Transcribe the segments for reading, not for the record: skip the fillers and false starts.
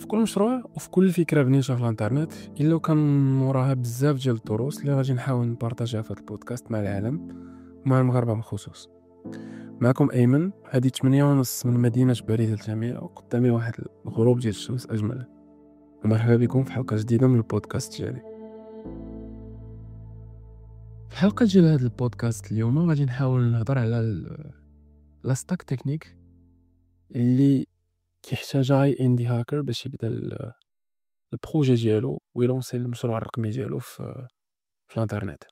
في كل مشروع وفي كل فكرة بنيتها في الانترنت الا وكان وراها بزاف ديال الدروس اللي غادي نحاول نبارطاجيها في هذا البودكاست مع العالم ومع المغاربه بالخصوص. معكم ايمن، هذه 8:30 من مدينه بريده الجميله، وقدامي واحد الغروب ديال الشمس اجمل. ومرحبا بكم في حلقه جديده من البودكاست ديالي. في الحلقه ديال هذا البودكاست اليوم غادي نحاول نهضر على لا ستاك تكنيك اللي كيحتاجها اي اندي هاكر باش يبدا البروجي ديالو ويلونسي المشروع الرقمي ديالو في الانترنت.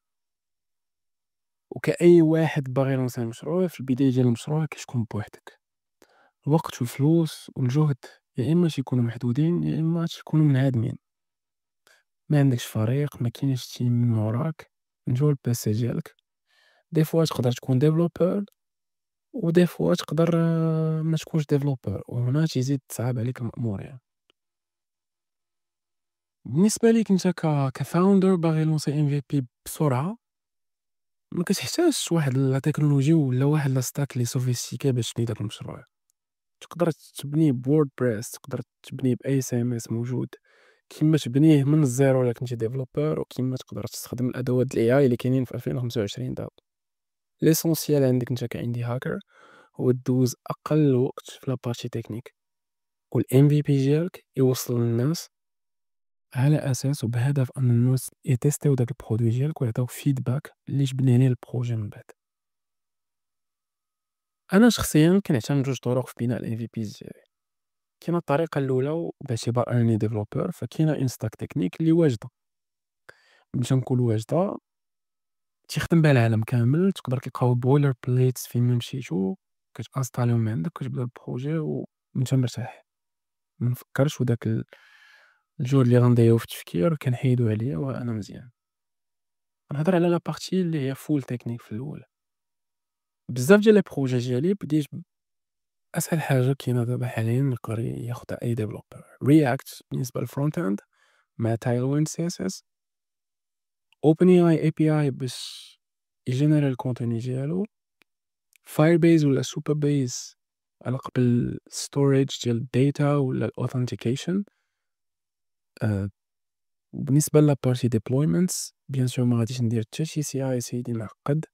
وكأي واحد باغي يلونسي المشروع، في البداية ديال المشروع كتكون بوحدك. الوقت والفلوس والجهد يا اما تيكونوا محدودين يا اما تيكونوا منعدمين. ما عندكش فريق، ما كاينش تيم من وراك من جوا البيسي ديالك. دي فوا تقدر تكون ديفلوبر ودي فوا تقدر ما تكونش ديفلوبر، وهنا تيزيد تصعب عليك الامور يعني. بالنسبه ليك انت كفاوندر باغي يلونسي ام في بي بسرعه، ما كتحتاجش واحد لا تكنولوجي ولا واحد لا ستاك لي سوفيستيكي باش تبني داك المشروع. تقدر تبنيه بوردبريس، تقدر تبنيه باي سي ام اس موجود، كيما تبنيه من الزيرو الا كنتي ديفلوبر، وكيما تقدر تستخدم الادوات الاي اي اللي كاينين في 2025 دابا. ليسونسيال عندك انت كاندي هاكر هو دوز اقل وقت في لابارتي تكنيك، والام في بي ديالك يوصل للناس على اساس وبهدف ان الناس يتيستيو داك البرودوي ديالك ويعطيوك فيدباك اللي تبني عليه البروجي من بعد. انا شخصيا كنعتمد جوج طرق في بناء الام في بي ديالي. كاينه الطريقه الاولى باعتبار انني ديفلوبر، فكاينه انستاك تكنيك اللي واجده. باش نقول واجده تيخدم بها العالم كامل، تقدر تلقاو بويلر بليتس فين ما مشيتو كتانستاليهم من عندك كتبدا البروجي وانت مرتاح. منفكرش وداك الجهد اللي غنديرو في التفكير كنحيدو عليه وانا مزيان. نهضر على لا بارتي اللي هي فول تكنيك في الاول. بزاف ديال لي بروجي ديالي بديت اسهل حاجه كاينه دابا حاليا يقدر ياخدها اي ديفلوبر، رياكت بالنسبه للفرونت اند مع تايلوين سي اس اس، اوبن اي بي اي باش يجينيري الكونتوني ديالو، فاير بيز ولا سوبر بيز على قبل ستوريج ديال الداتا ولا الاوثنتيكيشن. وبالنسبه لابارتي ديبلويمنتس بيان سور ما غاديش ندير حتى شي سي اي سيدي معقد،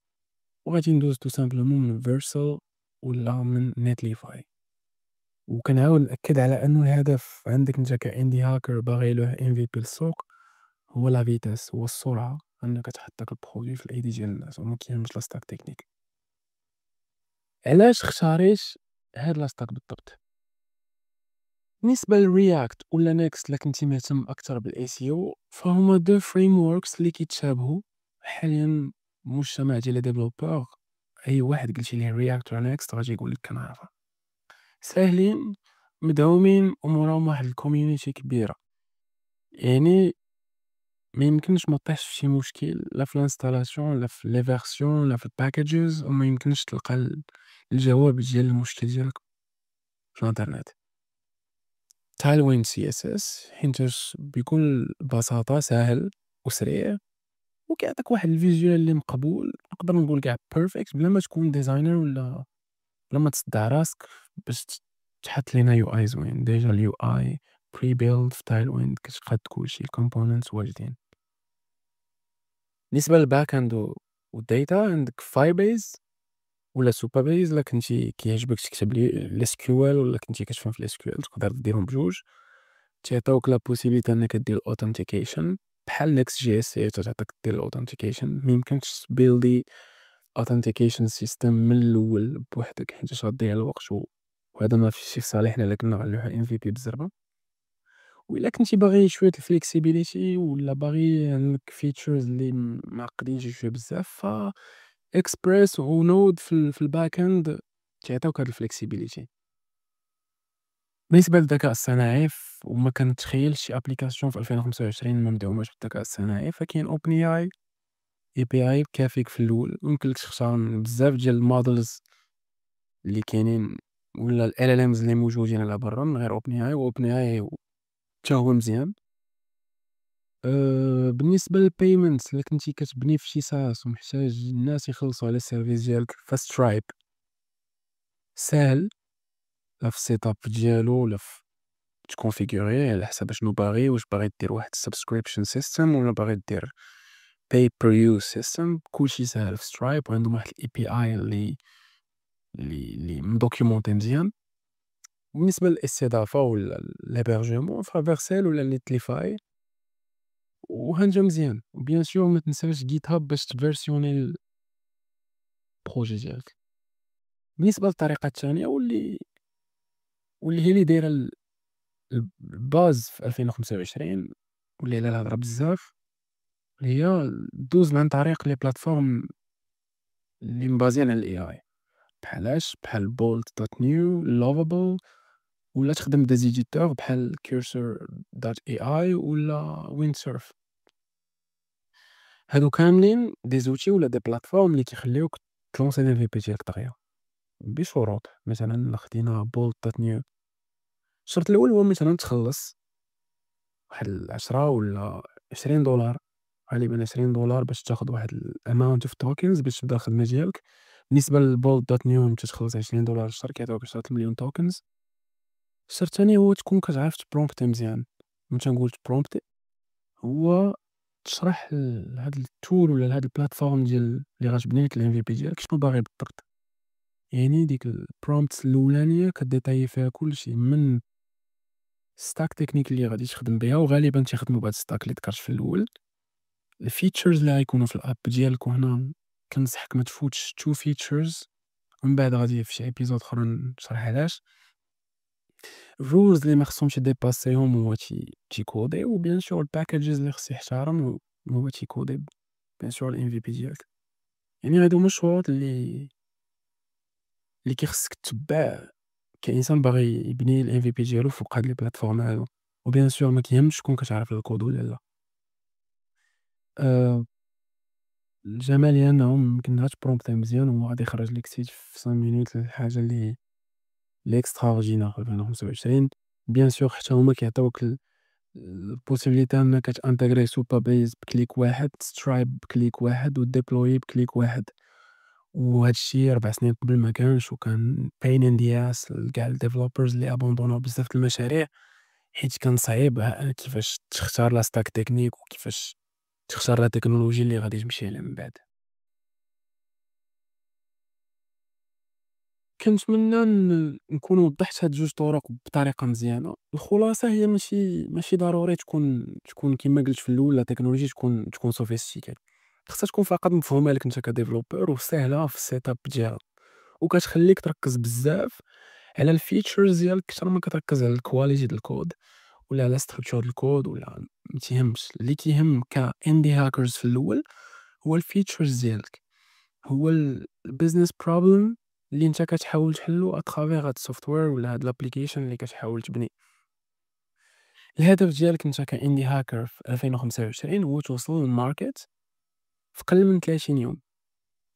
وغادي ندوز تو سامبلومون من فيرسال ولا من نيتليفاي. وكنعاود نأكد على انه الهدف عندك انت كاندي هاكر باغي له ام في بي للسوق هو لا فيتاس، هو السرعه، انك تحط داك البرودوي في الايدي ديال الناس وما كاينش لا ستاك تكنيك. علاش اختاريت هاد لا ستاك بالضبط؟ بالنسبه للرياكت ولا نيكست الا كنتي مهتم اكثر بالاي سي او، فهما دو فريم وركس اللي كيتشابهوا حاليا. المجتمع ديال لي ديفلوبور اي واحد قلتي ليه رياكت ولا نيكست غادي يقول لك كنعرفها، ساهلين مدعومين وموراهم واحد الكوميونيتي كبيره. يعني ما يمكنش ما طيحش في شي مشكل لا في الانستالاسيون لا في لي فيرسيون لا في الباكاجز، وما يمكنش تلقى الجواب ديال المشكل ديالك في الانترنت. تايلوين سي اس اس حيتاش بكل بساطه ساهل وسريع، وكيعطيك واحد الفيجوال اللي مقبول، نقدر نقول كاع بيرفكت بلا ما تكون ديزاينر ولا بلا ما تصدع راسك باش تحط لينا يو اي زوين. ديجا اليو اي بري بيلد في تايلوين كتقاد كلشي، الكومبوننتس واجدين. بالنسبه للباك اند والداتا عندك فايبيز ولا سوبر بيز، الا كنتي كيعجبك تكتب لي الاس كيو ال ولا كنتي كتفهم في الاس كيو ال تقدر ديرهم بجوج. تيعطيوك لا بوسيبيتي انك دير الاوثنتيكيشن بحال نيكست جي اس اي تعطيك دير الاوثنتيكيشن. ميمكنش تبيلدي اوثنتيكيشن سيستم من الاول بوحدك حيت غدير الوقت وهذا ما فيش في صالحنا الا كنا غنلوحو ام في بي بالزربه. وإلا كنتي باغي شويه الفليكسيبيليتي ولا باغي عندك فيتشرز اللي معقدين شويه بزاف، ف اكسبريس ونود في الباك اند تيعطيوك هاد الفليكسيبيليتي. بالنسبه للذكاء الصناعي وما كنتخيلش شي ابليكاسيون في 2025 ما مدعوماش بالذكاء الصناعي، فكاين اوبن اي بي اي كافيك في الاول. ممكن لك تختار من بزاف ديال المودلز اللي كاينين ولا ال LLMs اللي موجودين على برا من غير اوبن اي، واوبن اي حتى هو مزيان. بالنسبه للبيمنت الا كنتي كتبني في شي ساس ومحتاج الناس يخلصوا على السيرفيس ديالك، فسترايب ساهل لا في السيت اب ديالو ولا في تكونفيغوريه على حسب شنو باغي، واش باغي دير واحد subscription system ولا باغي دير pay per use system. كلشي ساهل في سترايب، وعندهم واحد الاي بي اي اللي مدوكيومونتي مزيان. بالنسبه للاستضافه ولا لابيرجمون فافيرسيل ولا نيتليفاي وهانجا مزيان. وبيان سور ما تنساش جيت هاب باش تفيرسيوني البروجي ديالك. بالنسبه للطريقه الثانيه واللي هي اللي دايره الباز في 2025 واللي على الهضره بزاف، هي دوز عن طريق لي بلاتفورم اللي مبازيين على الاي اي، بحال بولت دوت نيو، لوفابل، ولا تخدم ديزيديتور بحال كيرسر دوت اي اي ولا ويندسيرف. هادو كاملين دي زوتي ولا دي بلاتفورم اللي كيخليوك تلونسي لي في بي ديالك دغيا بشروط. مثلا خدينا بولت دوت نيو، الشرط الاول هو مثلا تخلص واحد 10 ولا 20 دولار، غالبا 20 دولار باش تاخد واحد الاماونت اوف توكنز باش تبدا الخدمه ديالك. بالنسبه للبولت دوت نيو انت تخلص 20 دولار الشهر كيعطيوك 10 مليون توكنز. الشرط الثاني هو تكون كتعرف تبرومبتي مزيان. ملي تنقول تبرومبتي هو تشرح لهاد التول ولا لهاد البلاتفورم ديال اللي غتبني لك الام في بي ديالك شنو باغي بالضبط. يعني ديك البرومبت الاولانيه كديتاي فيها كلشي من ستاك تكنيك اللي غادي تخدم بها، وغالبا تيخدموا بهاد الستاك اللي ذكرت في الاول، الفيتشرز اللي غيكونوا في الاب ديالك. وهنا كنصحك ما تفوتش تو فيتشرز، ومن بعد غادي في شي ايبيزود اخرى نشرح علاش. الرولز اللي ما خصهمش يديباسيهم هو تيكودي، وبيان سور الباكاجز اللي خصو يحترم هو تيكودي بيان سور الام في بي ديالك. يعني هادو هما الشروط اللي كيخصك تتبع كإنسان باغي يبني الام في بي ديالو فوق هاد لي بلاتفورم هادو. وبيان سور ما كيهمش تكون كتعرف الكود ولا لا. الجمال هي انهم مكنهاش برومبتي مزيان وهو غادي يخرج لك سيت في 5 مينوت الحاجه اللي اكسترا اورجينال في 2025. بيان سور حتى هما كيعطيوك البوسيبيليتي انك تانتيغري سوبا بيز بكليك واحد، سترايب بكليك واحد، وديبلوي بكليك واحد. وهاد الشي 4 سنين قبل ما كانش، وكان باين ان دي اس لكاع الديفلوبرز اللي ابوندوناو بزاف د المشاريع، حيت كان صعيب كيفاش تختار لا ستاك تكنيك وكيفاش تختار لا تكنولوجي اللي غادي تمشي عليها من بعد. كنتمنى نكون وضحت هاد جوج طرق بطريقة مزيانة. الخلاصة هي ماشي ضروري تكون كيما قلت في الأول لا تكنولوجي تكون سوفيستيكي. خصها تكون فقط مفهومة لك انت كديفلوبر وسهلة في السيت اب ديالها، وكتخليك تركز بزاف على الفيتشرز ديالك اكثر ما كتركز على الكواليتي ديال الكود ولا على ستركتور الكود. ولا متيهمش، اللي كيهم كاندي هاكرز في الاول هو الفيتشرز ديالك، هو البيزنس بروبلم اللي انت كتحاول تحلو اترافيغ هاد السوفتوير ولا هاد الابليكيشن اللي كتحاول تبني. الهدف ديالك انت كاندي هاكر في 2025 هو توصل للماركت في قل من 30 يوم.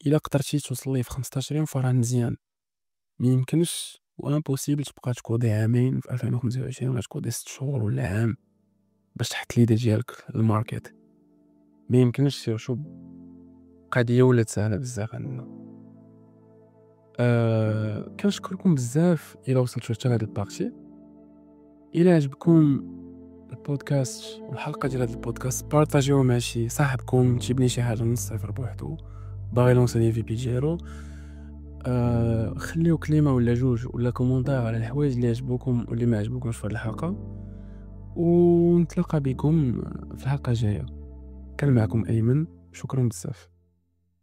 الا قدرتي توصل ليه في 15 يوم فراه مزيان. ما يمكنش وامبوسيبل تبقى تكودي عامين في 2025 ولا تكودي 6 شهور ولا عام باش تحط ليدي ديالك للماركت. ما يمكنش سيرتو قضيه ولات سهله بزاف عندنا. كنشكركم بزاف الى وصلتوا حتى لهاد البارتي. الى عجبكم البودكاست والحلقه ديال هذا البودكاست بارطاجيوه مع شي صاحبكم تيبني شي حاجه من الصفر بوحدو باغي لونسي لي في بي ديالو. خليو كلمه ولا جوج ولا كومونتير على الحوايج اللي عجبوكم واللي ما عجبوكمش في هذه الحلقه، ونتلاقى بكم في الحلقه الجايه. كان معكم ايمن، شكرا بزاف.